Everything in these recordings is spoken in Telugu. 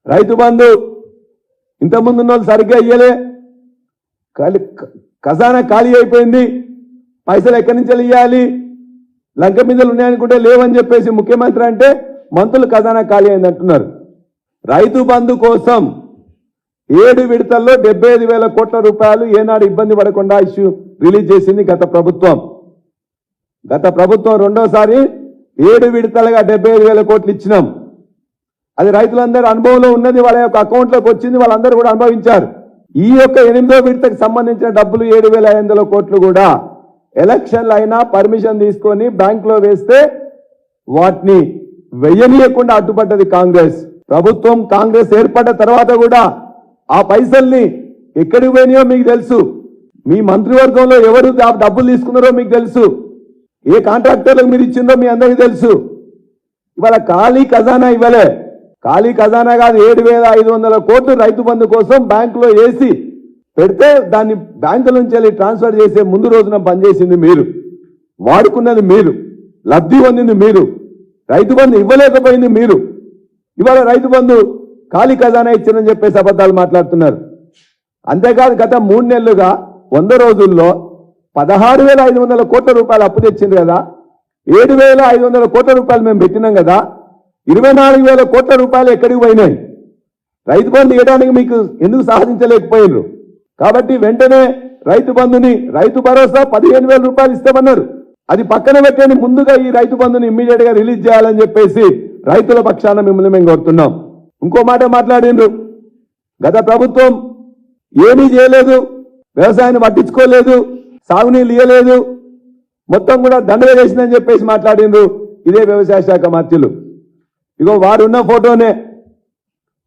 రైతు బంధు ఇంతకుముందు ఉన్న వాళ్ళు సరిగ్గా ఇయ్యలే, ఖజానా ఖాళీ అయిపోయింది, పైసలు ఎక్కడి నుంచి ఇవ్వాలి, లంక మీదలు ఉన్నాయనుకుంటే లేవని చెప్పేసి ముఖ్యమంత్రి అంటే మంత్రులు ఖజానా ఖాళీ అయింది అంటున్నారు. రైతు బంధు కోసం 7 విడతల్లో 75,000 కోట్ల రూపాయలు ఏనాడు ఇబ్బంది పడకుండా ఇష్యూ రిలీజ్ చేసింది గత ప్రభుత్వం. రెండోసారి 7 విడతలుగా 75,000 కోట్లు ఇచ్చినాం. అది రైతులందరూ అనుభవంలో ఉన్నది, వాళ్ళ యొక్క అకౌంట్లోకి వచ్చింది, వాళ్ళందరూ కూడా అనుభవించారు. ఈ యొక్క 8వ విడతకు సంబంధించిన డబ్బులు 7,500 కోట్లు కూడా ఎలక్షన్లు అయినా పర్మిషన్ తీసుకొని బ్యాంకులో వేస్తే వాటిని వెయ్యనీయకుండా అడ్డుపడ్డది కాంగ్రెస్ ప్రభుత్వం. కాంగ్రెస్ ఏర్పడ్డ తర్వాత కూడా ఆ పైసల్ని ఎక్కడికి పోయినాయో మీకు తెలుసు, మీ మంత్రివర్గంలో ఎవరు డబ్బులు తీసుకున్నారో మీకు తెలుసు, ఏ కాంట్రాక్టర్లకు మీరు ఇచ్చిందో మీ అందరికీ తెలుసు. ఇవాళ ఖాళీ ఖజానా ఇవ్వలే, ఖాళీ ఖజానా కాదు, 7,500 కోట్లు రైతు బంధు కోసం బ్యాంకులో వేసి పెడితే దాన్ని బ్యాంకుల నుంచి వెళ్ళి ట్రాన్స్ఫర్ చేసే ముందు రోజున పనిచేసింది మీరు, వాడుకున్నది మీరు, లబ్ధి పొందింది మీరు, రైతు బంధు ఇవ్వలేకపోయింది మీరు. ఇవాళ రైతు బంధు ఖాళీ ఖజానా ఇచ్చిందని చెప్పేసి అబద్ధాలు మాట్లాడుతున్నారు. అంతేకాదు గత 3 నెలలుగా 100 రోజుల్లో 16,500 కోట్ల రూపాయలు అప్పు తెచ్చింది కదా, 7,500 కోట్ల రూపాయలు మేము పెట్టినాం కదా, 24,000 కోట్ల రూపాయలు ఎక్కడికి పోయినాయి? రైతు బంధు ఇవ్వడానికి మీకు ఎందుకు సాధించలేకపోయినారు? కాబట్టి వెంటనే రైతు బంధుని, రైతు భరోసా 15,000 రూపాయలు ఇస్తామన్నారు, అది పక్కన పెట్టని ముందుగా ఈ రైతు బంధుని ఇమ్మీడియట్ గా రిలీజ్ చేయాలని చెప్పేసి రైతుల పక్షాన మిమ్మల్ని మేము కోరుతున్నాం. ఇంకో మాట మాట్లాడిండ్రు, గత ప్రభుత్వం ఏమీ చేయలేదు, వ్యవసాయాన్ని పట్టించుకోలేదు, సాగునీళ్ళు ఇవ్వలేదు, మొత్తం కూడా దండగా చేసిందని చెప్పేసి మాట్లాడిండ్రు ఇదే వ్యవసాయ శాఖ మంత్రులు. ఇగో వారు ఉన్న ఫోటోనే,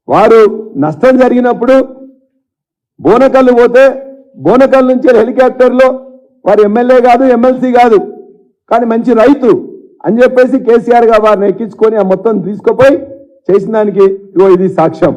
వారు నష్టం జరిగినప్పుడు బోనకల్లు పోతే బోనకల్ నుంచి హెలికాప్టర్లో వారు ఎమ్మెల్యే కాదు, ఎమ్మెల్సీ కాదు, కానీ మంచి రైతు అని చెప్పేసి కేసీఆర్ గా వారిని ఎక్కించుకొని ఆ మొత్తం తీసుకుపోయి చేసిన దానికి ఇగో ఇది సాక్ష్యం.